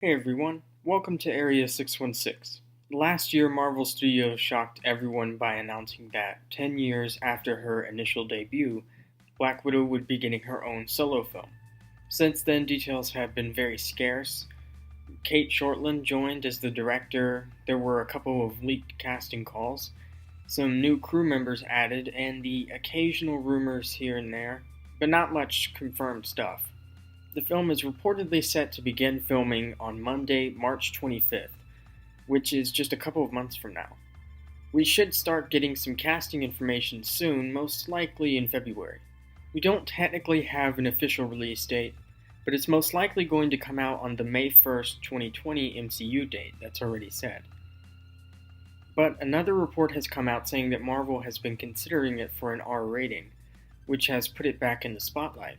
Hey everyone, welcome to Area 616. Last year, Marvel Studios shocked everyone by announcing that 10 years after her initial debut, Black Widow would be getting her own solo film. Since then, details have been very scarce. Kate Shortland joined as the director, there were a couple of leaked casting calls, some new crew members added, and the occasional rumors here and there, but not much confirmed stuff. The film is reportedly set to begin filming on Monday, March 25th, which is just a couple of months from now. We should start getting some casting information soon, most likely in February. We don't technically have an official release date, but it's most likely going to come out on the May 1st, 2020 MCU date that's already set. But another report has come out saying that Marvel has been considering it for an R rating, which has put it back in the spotlight.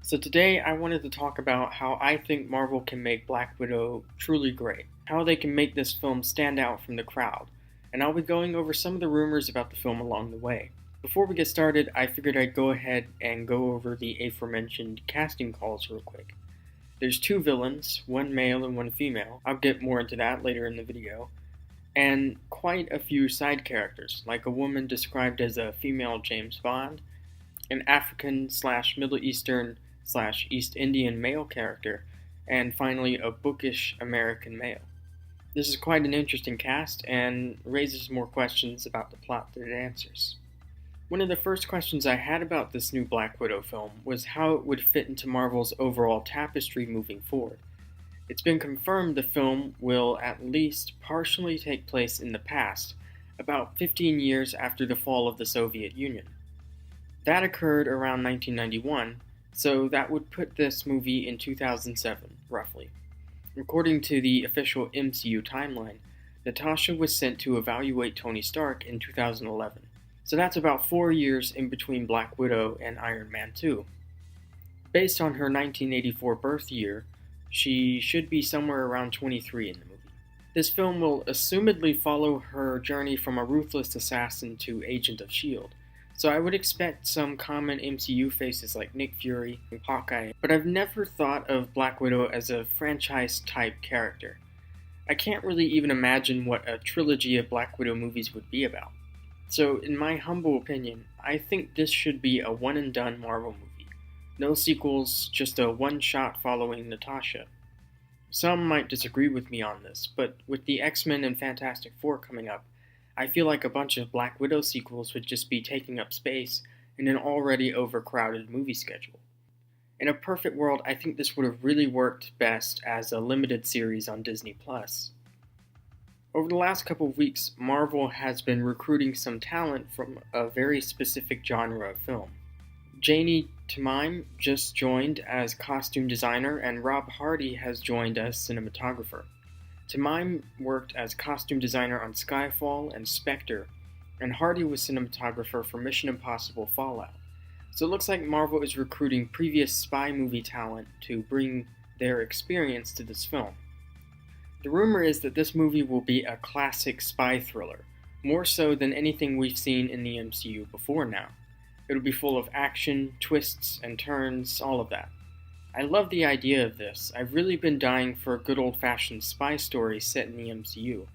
So today I wanted to talk about how I think Marvel can make Black Widow truly great, how they can make this film stand out from the crowd, and I'll be going over some of the rumors about the film along the way. Before we get started, I figured I'd go ahead and go over the aforementioned casting calls real quick. There's two villains, one male and one female, I'll get more into that later in the video, and quite a few side characters, like a woman described as a female James Bond, an African/Middle Eastern East Indian male character, and finally a bookish American male. This is quite an interesting cast and raises more questions about the plot than it answers. One of the first questions I had about this new Black Widow film was how it would fit into Marvel's overall tapestry moving forward. It's been confirmed the film will at least partially take place in the past, about 15 years after the fall of the Soviet Union. That occurred around 1991, so that would put this movie in 2007, roughly. According to the official MCU timeline, Natasha was sent to evaluate Tony Stark in 2011. So that's about 4 years in between Black Widow and Iron Man 2. Based on her 1984 birth year, she should be somewhere around 23 in the movie. This film will assumedly follow her journey from a ruthless assassin to agent of S.H.I.E.L.D., so I would expect some common MCU faces like Nick Fury and Hawkeye, but I've never thought of Black Widow as a franchise-type character. I can't really even imagine what a trilogy of Black Widow movies would be about. So, in my humble opinion, I think this should be a one-and-done Marvel movie. No sequels, just a one-shot following Natasha. Some might disagree with me on this, but with the X-Men and Fantastic Four coming up, I feel like a bunch of Black Widow sequels would just be taking up space in an already overcrowded movie schedule. In a perfect world, I think this would have really worked best as a limited series on Disney+. Over the last couple of weeks, Marvel has been recruiting some talent from a very specific genre of film. Janie Tamim just joined as costume designer, and Rob Hardy has joined as cinematographer. Tamim worked as costume designer on Skyfall and Spectre, and Hardy was cinematographer for Mission Impossible Fallout. So it looks like Marvel is recruiting previous spy movie talent to bring their experience to this film. The rumor is that this movie will be a classic spy thriller, more so than anything we've seen in the MCU before now. It'll be full of action, twists, and turns, all of that. I love the idea of this. I've really been dying for a good old-fashioned spy story set in the MCU.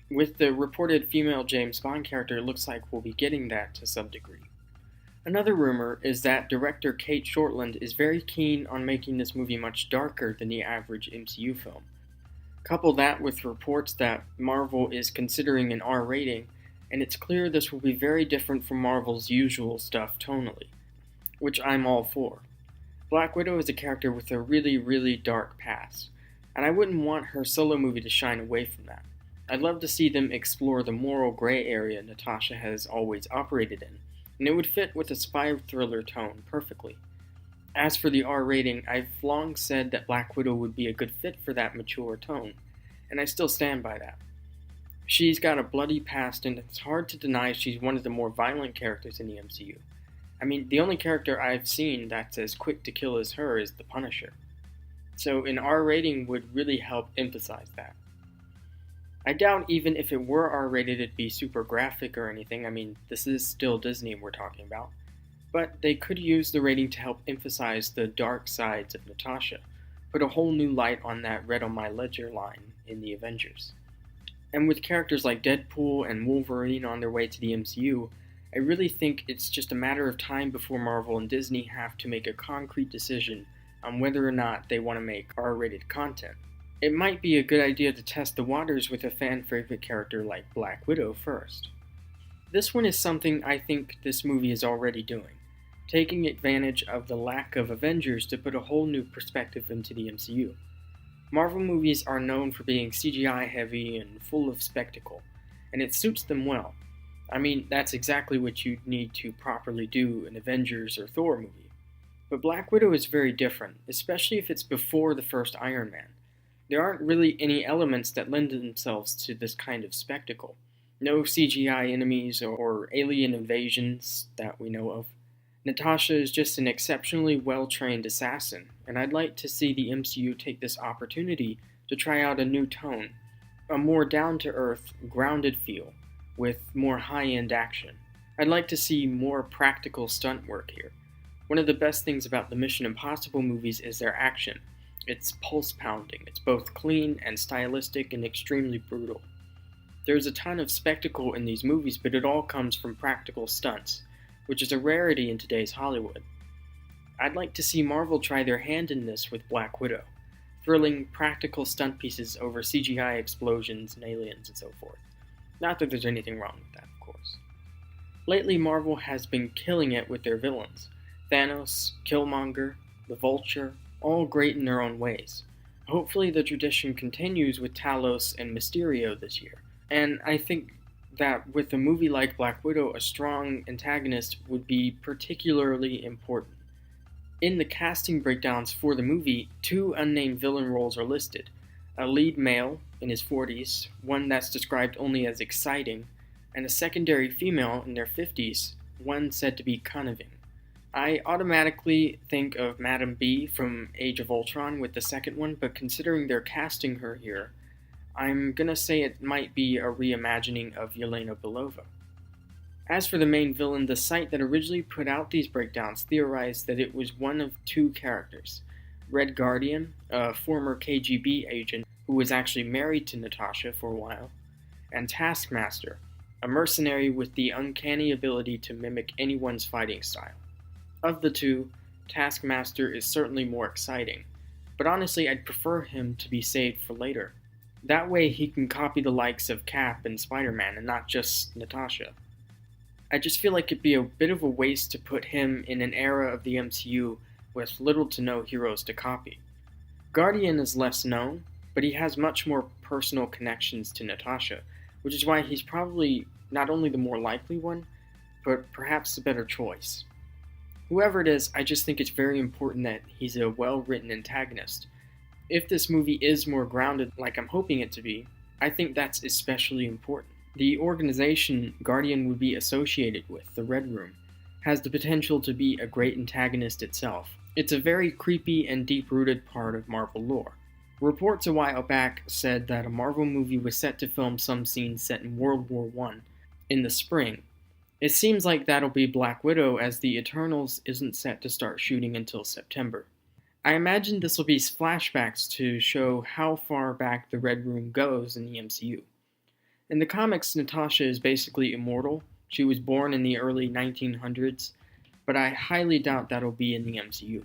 With the reported female James Bond character, it looks like we'll be getting that to some degree. Another rumor is that director Kate Shortland is very keen on making this movie much darker than the average MCU film. Couple that with reports that Marvel is considering an R rating, and it's clear this will be very different from Marvel's usual stuff tonally, which I'm all for. Black Widow is a character with a really, really dark past, and I wouldn't want her solo movie to shine away from that. I'd love to see them explore the moral gray area Natasha has always operated in, and it would fit with a spy thriller tone perfectly. As for the R rating, I've long said that Black Widow would be a good fit for that mature tone, and I still stand by that. She's got a bloody past, and it's hard to deny she's one of the more violent characters in the MCU. I mean, the only character I've seen that's as quick to kill as her is the Punisher. So an R rating would really help emphasize that. I doubt even if it were R-rated it'd be super graphic or anything. I mean, this is still Disney we're talking about. But they could use the rating to help emphasize the dark sides of Natasha, put a whole new light on that red on my ledger line in the Avengers. And with characters like Deadpool and Wolverine on their way to the MCU, I really think it's just a matter of time before Marvel and Disney have to make a concrete decision on whether or not they want to make R-rated content. It might be a good idea to test the waters with a fan-favorite character like Black Widow first. This one is something I think this movie is already doing, taking advantage of the lack of Avengers to put a whole new perspective into the MCU. Marvel movies are known for being CGI heavy and full of spectacle, and it suits them well. I mean, that's exactly what you need to properly do in Avengers or Thor movie. But Black Widow is very different, especially if it's before the first Iron Man. There aren't really any elements that lend themselves to this kind of spectacle. No CGI enemies or alien invasions that we know of. Natasha is just an exceptionally well-trained assassin, and I'd like to see the MCU take this opportunity to try out a new tone, a more down-to-earth, grounded feel, with more high-end action. I'd like to see more practical stunt work here. One of the best things about the Mission Impossible movies is their action. It's pulse-pounding, it's both clean and stylistic and extremely brutal. There's a ton of spectacle in these movies, but it all comes from practical stunts, which is a rarity in today's Hollywood. I'd like to see Marvel try their hand in this with Black Widow, thrilling practical stunt pieces over CGI explosions and aliens and so forth. Not that there's anything wrong with that, of course. Lately, Marvel has been killing it with their villains. Thanos, Killmonger, the Vulture, all great in their own ways. Hopefully the tradition continues with Talos and Mysterio this year. And I think that with a movie like Black Widow, a strong antagonist would be particularly important. In the casting breakdowns for the movie, 2 unnamed villain roles are listed. A lead male in his 40s, one that's described only as exciting, and a secondary female in their 50s, one said to be cunning. I automatically think of Madam B from Age of Ultron with the second one, but considering they're casting her here, I'm gonna say it might be a reimagining of Yelena Belova. As for the main villain, the site that originally put out these breakdowns theorized that it was one of 2 characters. Red Guardian, a former KGB agent who was actually married to Natasha for a while, and Taskmaster, a mercenary with the uncanny ability to mimic anyone's fighting style. Of the 2, Taskmaster is certainly more exciting, but honestly I'd prefer him to be saved for later. That way he can copy the likes of Cap and Spider-Man and not just Natasha. I just feel like it'd be a bit of a waste to put him in an era of the MCU with little to no heroes to copy. Guardian is less known, but he has much more personal connections to Natasha, which is why he's probably not only the more likely one, but perhaps the better choice. Whoever it is, I just think it's very important that he's a well-written antagonist. If this movie is more grounded like I'm hoping it to be, I think that's especially important. The organization Guardian would be associated with, the Red Room, has the potential to be a great antagonist itself. It's a very creepy and deep-rooted part of Marvel lore. Reports a while back said that a Marvel movie was set to film some scenes set in World War I in the spring. It seems like that'll be Black Widow, as the Eternals isn't set to start shooting until September. I imagine this will be flashbacks to show how far back the Red Room goes in the MCU. In the comics, Natasha is basically immortal. She was born in the early 1900s, but I highly doubt that'll be in the MCU.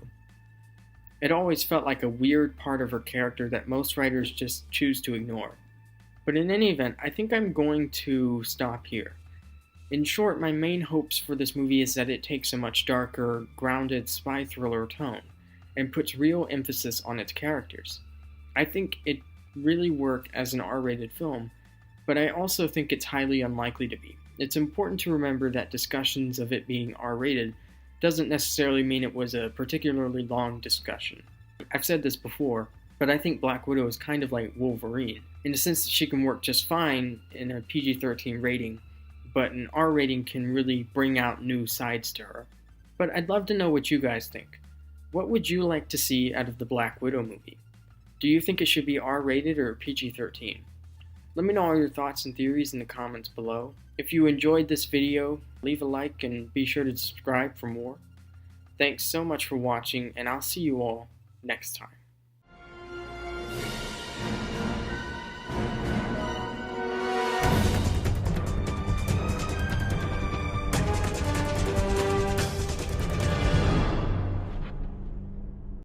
It always felt like a weird part of her character that most writers just choose to ignore. But in any event, I think I'm going to stop here. In short, my main hopes for this movie is that it takes a much darker, grounded spy thriller tone, and puts real emphasis on its characters. I think it really worked as an R-rated film, but I also think it's highly unlikely to be. It's important to remember that discussions of it being R-rated doesn't necessarily mean it was a particularly long discussion. I've said this before, but I think Black Widow is kind of like Wolverine, in the sense that she can work just fine in a PG-13 rating, but an R rating can really bring out new sides to her. But I'd love to know what you guys think. What would you like to see out of the Black Widow movie? Do you think it should be R-rated or PG-13? Let me know all your thoughts and theories in the comments below. If you enjoyed this video, leave a like and be sure to subscribe for more. Thanks so much for watching, and I'll see you all next time.